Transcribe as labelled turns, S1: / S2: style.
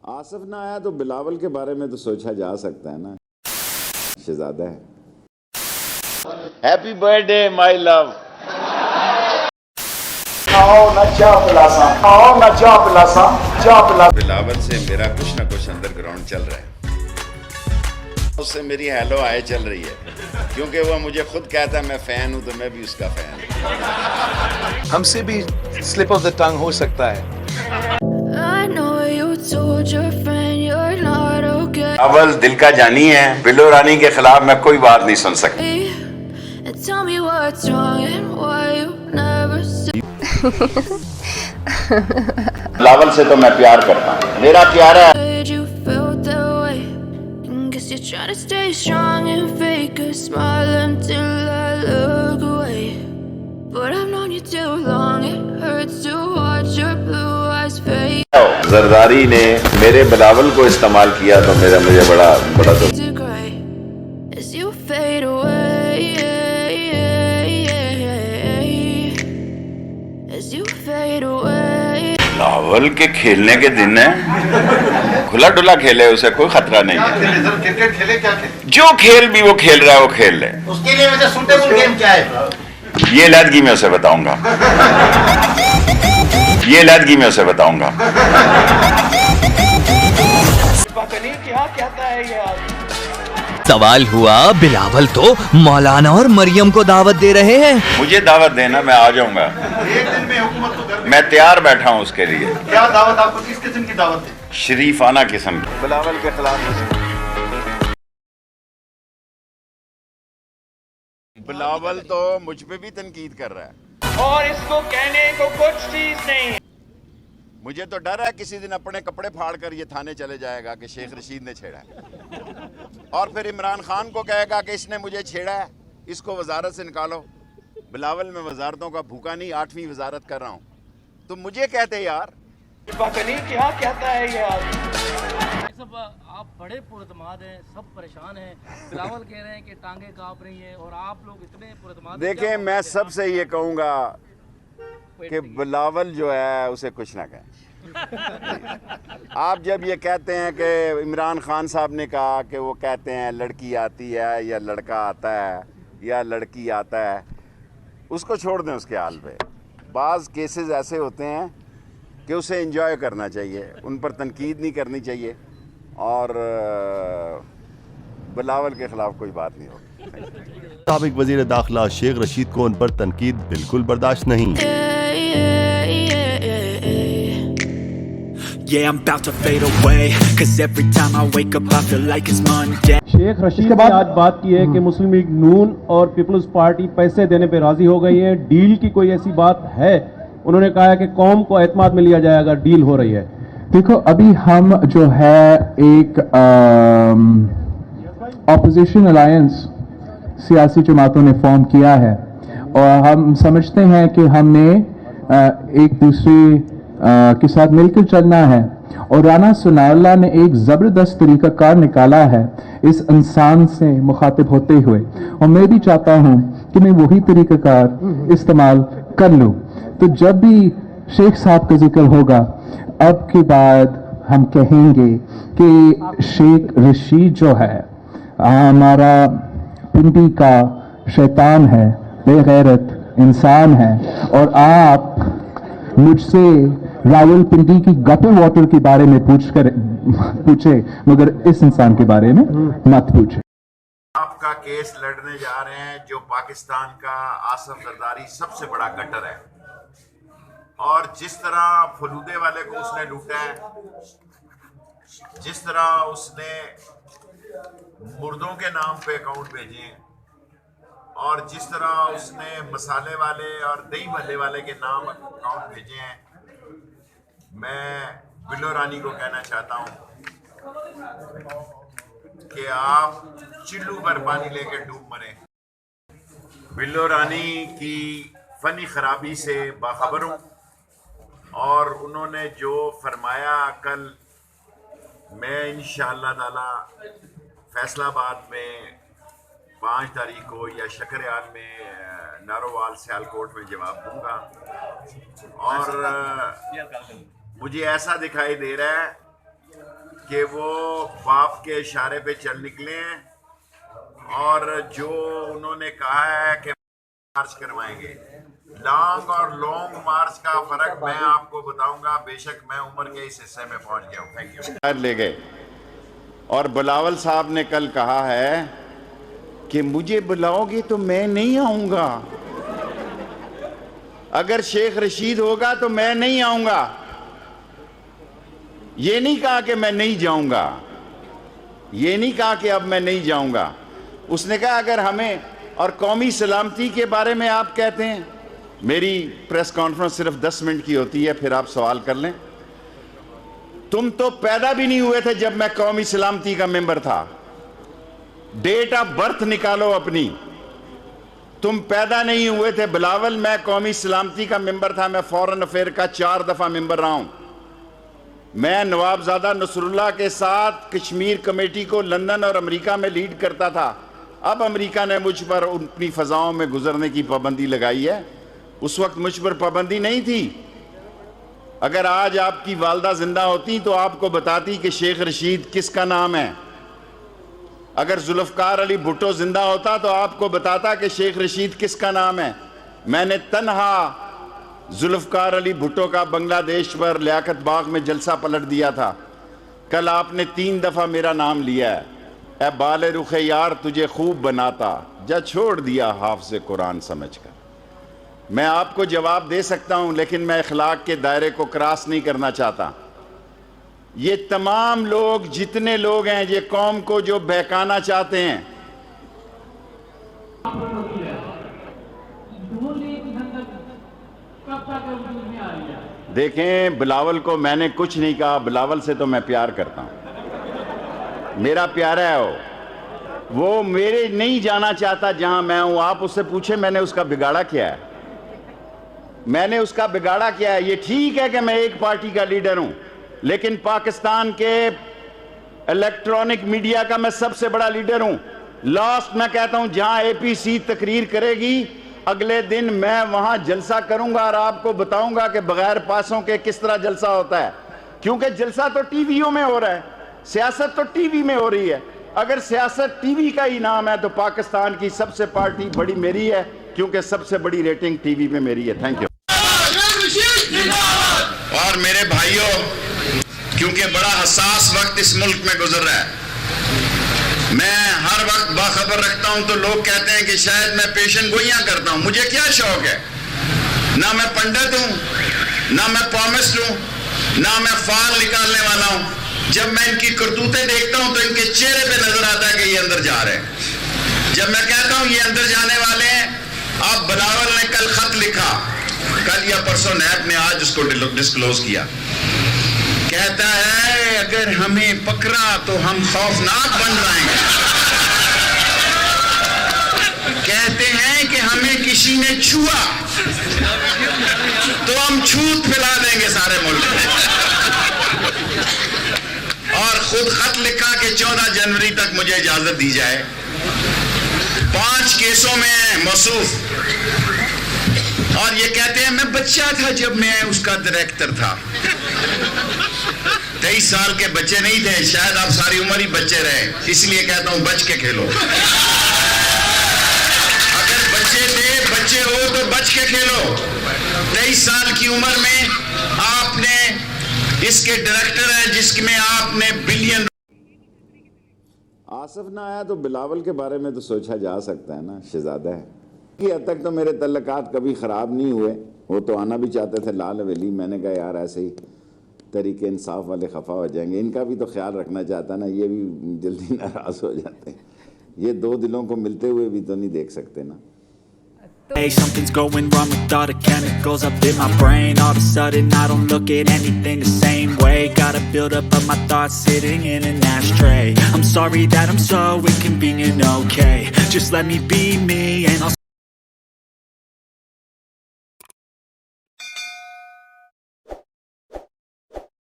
S1: آصف نہ آیا تو بلاول کے بارے میں تو سوچا جا سکتا ہے نا، شہزادہ ہے. ہیپی برتھ ڈے مائی لو. بلاول سے میرا کچھ نہ کچھ انڈر گراؤنڈ چل رہا ہے، اس سے میری ہیلو آئے چل رہی ہے، کیونکہ وہ مجھے خود کہتا ہے میں فین ہوں تو میں بھی اس کا فین ہوں.
S2: ہم سے بھی سلپ آف دا ٹنگ ہو سکتا ہے.
S1: اول دل کا جانی ہے، بلو رانی کے خلاف میں کوئی بات نہیں سن سکتا. بلاول سے تو میں پیار کرتا ہوں، میرا پیار ہے. زرداری نے میرے بلاول کو استعمال کیا تو مجھے بڑا دکھ. بلاول کے کھیلنے کے دن ہے، کھلا ڈلا کھیلے، اسے کوئی خطرہ نہیں ہے.
S3: کرکٹ کھیلے کیا
S1: جو کھیل بھی وہ کھیل رہا ہے وہ کھیل لے.
S3: اس کے لیے ویسے سوٹیبل گیم کیا ہے؟
S1: یہ علیحدگی میں اسے بتاؤں گا، یہ علیحدگی میں اسے بتاؤں گا.
S4: سوال ہوا بلاول تو مولانا اور مریم کو دعوت دے رہے ہیں.
S1: مجھے دعوت دینا، میں آ جاؤں گا.
S3: ایک دن میں حکومت تو کر
S1: میں تیار بیٹھا ہوں اس کے لیے.
S3: کیا دعوت؟ آپ کو کس قسم کی دعوت ہے؟
S1: شریفانہ قسم کی.
S2: بلاول کے خلاف
S1: بلاول تو مجھ پہ بھی تنقید کر رہا ہے
S5: اور اس کو کہنے کو کچھ چیز نہیں.
S1: مجھے تو ڈر ہے کسی دن اپنے کپڑے پھاڑ کر یہ تھانے چلے جائے گا کہ شیخ رشید نے چھیڑا ہے، اور پھر عمران خان کو کہے گا کہ اس نے مجھے چھیڑا ہے، اس کو وزارت سے نکالو. بلاول میں وزارتوں کا بھوکا نہیں، 8ویں وزارت کر رہا ہوں. تو مجھے کہتے یار
S5: پتہ نہیں کیا کہتا ہے یہ آدمی.
S6: سب آپ بڑے پراعتماد ہیں، سب پریشان ہیں. بلاول کہہ رہے ہیں کہ ٹانگیں کانپ رہی ہیں اور آپ لوگ اتنے پراعتماد.
S1: دیکھیں، میں سب سے یہ کہوں گا کہ بلاول جو ہے اسے کچھ نہ کہیں. آپ جب یہ کہتے ہیں کہ عمران خان صاحب نے کہا کہ وہ کہتے ہیں لڑکی آتی ہے یا لڑکا آتا ہے یا لڑکی آتا ہے، اس کو چھوڑ دیں اس کے حال پہ. بعض کیسز ایسے ہوتے ہیں کہ اسے انجوائے کرنا چاہیے، ان پر تنقید نہیں کرنی چاہیے، اور بلاول کے خلاف کوئی بات نہیں ہوگی.
S7: سابق وزیر داخلہ شیخ رشید کو ان پر تنقید بالکل برداشت نہیں.
S8: شیخ رشید نے آج بات کی ہے کہ مسلم لیگ نون اور پیپلز پارٹی پیسے دینے پہ راضی ہو گئی ہے. ڈیل کی کوئی ایسی بات ہے؟ انہوں نے کہا ہے کہ قوم کو اعتماد میں لیا جائے گا، ڈیل ہو رہی ہے.
S9: دیکھو، ابھی ہم جو ہے ایک اپوزیشن الائنس سیاسی جماعتوں نے فارم کیا ہے، اور ہم سمجھتے ہیں کہ ہم نے ایک دوسرے کے ساتھ مل کر چلنا ہے. اور رانا ثناء اللہ نے ایک زبردست طریقہ کار نکالا ہے اس انسان سے مخاطب ہوتے ہوئے، اور میں بھی چاہتا ہوں کہ میں وہی طریقہ کار استعمال کر لوں. تو جب بھی شیخ صاحب کا ذکر ہوگا اب کے بعد ہم کہیں گے کہ شیخ رشید جو ہے ہمارا پنڈی کا شیطان ہے، بے غیرت انسان ہے، اور آپ مجھ سے راول پنڈی کی گٹر واٹر کے بارے میں پوچھے، مگر اس انسان کے بارے میں مت پوچھے.
S1: آپ کا کیس لڑنے جا رہے ہیں جو پاکستان کا آصف زرداری سب سے بڑا گٹر ہے، اور جس طرح فلودے والے کو اس نے لوٹا ہے، جس طرح اس نے مردوں کے نام پہ اکاؤنٹ بھیجے ہیں، اور جس طرح اس نے مسالے والے اور دہی بھلے والے کے نام اکاؤنٹ بھیجے ہیں، میں بلو رانی کو کہنا چاہتا ہوں کہ آپ چلو پر پانی لے کے ڈوب مریں. بلو رانی کی فنی خرابی سے باخبر ہوں، اور انہوں نے جو فرمایا کل، میں انشاءاللہ تعالی فیصل آباد میں 5 تاریخ کو یا شکریال میں نارووال سیالکوٹ میں جواب دوں گا. اور مجھے ایسا دکھائی دے رہا ہے کہ وہ باپ کے اشارے پہ چل نکلیں اور جو انہوں نے کہا ہے کہ مارچ کروائیں گے. لانگ اور لانگ مارچ کا فرق میں آپ کو بتاؤں گا. بے شک میں عمر کے اس حصے میں پہنچ گیا ہوں. Thank you.
S10: لے گئے اور بلاول صاحب نے کل کہا ہے کہ مجھے بلاؤ گی تو میں نہیں آؤں گا, اگر شیخ رشید ہوگا تو میں نہیں آؤں گا. یہ نہیں کہا کہ میں نہیں جاؤں گا, یہ نہیں کہا کہ اب میں نہیں جاؤں گا. اس نے کہا اگر ہمیں اور قومی سلامتی کے بارے میں آپ کہتے ہیں, میری پریس کانفرنس صرف 10 منٹ کی ہوتی ہے, پھر آپ سوال کر لیں. تم تو پیدا بھی نہیں ہوئے تھے جب میں قومی سلامتی کا ممبر تھا. ڈیٹ آف برتھ نکالو اپنی, تم پیدا نہیں ہوئے تھے بلاول. میں قومی سلامتی کا ممبر تھا, میں فورن افیئر کا 4 دفعہ ممبر رہا ہوں. میں نواب زادہ نصر اللہ کے ساتھ کشمیر کمیٹی کو لندن اور امریکہ میں لیڈ کرتا تھا. اب امریکہ نے مجھ پر اپنی فضاؤں میں گزرنے کی پابندی لگائی ہے, اس وقت مجھ پر پابندی نہیں تھی. اگر آج آپ کی والدہ زندہ ہوتی تو آپ کو بتاتی کہ شیخ رشید کس کا نام ہے. اگر ذوالفقار علی بھٹو زندہ ہوتا تو آپ کو بتاتا کہ شیخ رشید کس کا نام ہے. میں نے تنہا ذوالفقار علی بھٹو کا بنگلہ دیش پر لیاقت باغ میں جلسہ پلٹ دیا تھا. کل آپ نے 3 دفعہ میرا نام لیا ہے. اے بال رخ یار تجھے خوب بناتا, جا چھوڑ دیا حافظ قرآن سمجھ کر. میں آپ کو جواب دے سکتا ہوں لیکن میں اخلاق کے دائرے کو کراس نہیں کرنا چاہتا. یہ تمام لوگ جتنے لوگ ہیں یہ قوم کو جو بہکانا چاہتے ہیں, دیکھیں بلاول کو میں نے کچھ نہیں کہا. بلاول سے تو میں پیار کرتا ہوں, میرا پیارا ہے وہ میرے نہیں جانا چاہتا جہاں میں ہوں. آپ اس سے پوچھیں میں نے اس کا بگاڑا کیا ہے, میں نے اس کا بگاڑا کیا ہے. یہ ٹھیک ہے کہ میں ایک پارٹی کا لیڈر ہوں لیکن پاکستان کے الیکٹرانک میڈیا کا میں سب سے بڑا لیڈر ہوں. لاسٹ میں کہتا ہوں جہاں اے پی سی تقریر کرے گی اگلے دن میں وہاں جلسہ کروں گا اور آپ کو بتاؤں گا کہ بغیر پاسوں کے کس طرح جلسہ ہوتا ہے. کیونکہ جلسہ تو ٹی ویوں میں ہو رہا ہے, سیاست تو ٹی وی میں ہو رہی ہے. اگر سیاست ٹی وی کا ہی نام ہے تو پاکستان کی سب سے پارٹی بڑی میری ہے, کیونکہ سب سے بڑی ریٹنگ ٹی وی میں میری ہے. Thank you. اور میرے بھائیوں, کیونکہ بڑا حساس وقت اس ملک میں گزر رہا ہے, میں ہر وقت باخبر رکھتا ہوں تو لوگ کہتے ہیں کہ شاید میں پیشن گوئیاں کرتا ہوں. مجھے کیا شوق ہے, نہ میں پنڈت ہوں, نہ میں پامسٹ ہوں, نہ میں فال نکالنے والا ہوں. جب میں ان کی کرتوتیں دیکھتا ہوں تو ان کے چہرے پہ نظر آتا ہے کہ یہ اندر جا رہے ہیں. جب میں کہتا ہوں یہ اندر جانے والے ہیں, اب بلاول نے کل خط لکھا, کل یا پرسوں نیب نے آج اس کو ڈسکلوز کیا. کہتا ہے اگر ہمیں پکڑا تو ہم خوفناک بن جائیں گے. کہتے ہیں کہ ہمیں کسی نے چھوا تو ہم چھوت پھیلا دیں گے سارے ملک میں. اور خود خط لکھا کہ 14 جنوری تک مجھے اجازت دی جائے. 5 کیسوں میں موصوف, اور یہ کہتے ہیں میں بچہ تھا جب میں اس کا ڈائریکٹر تھا. 23 سال کے بچے نہیں تھے, شاید آپ ساری عمر ہی بچے رہے, اس لیے کہتا ہوں بچ کے کھیلو. اگر بچے تھے, بچے ہو تو بچ کے کھیلو. 23 سال کی عمر میں آپ نے اس کے ڈائریکٹر ہے جس میں آپ نے بلین. آصف نہ آیا تو بلاول کے بارے میں تو سوچا جا سکتا ہے نا, شہزادہ ہے. کی حد تک تو میرے تعلقات کبھی خراب نہیں ہوئے. وہ تو آنا بھی چاہتے تھے لال حویلی, میں نے کہا یار ایسے ہی طریقے انصاف والے خفا ہو جائیں گے. ان کا بھی تو خیال رکھنا چاہتا نا, یہ بھی جلدی ناراض ہو جاتے ہیں. یہ 2 دلوں کو ملتے ہوئے بھی تو نہیں دیکھ سکتے نا.
S11: Hey, something's going wrong with all the chemicals up in my brain. All of a sudden I don't look at anything the same way. Gotta build up of my thoughts sitting in an ashtray. I'm sorry that I'm so inconvenient, okay. Just let me be me and I'll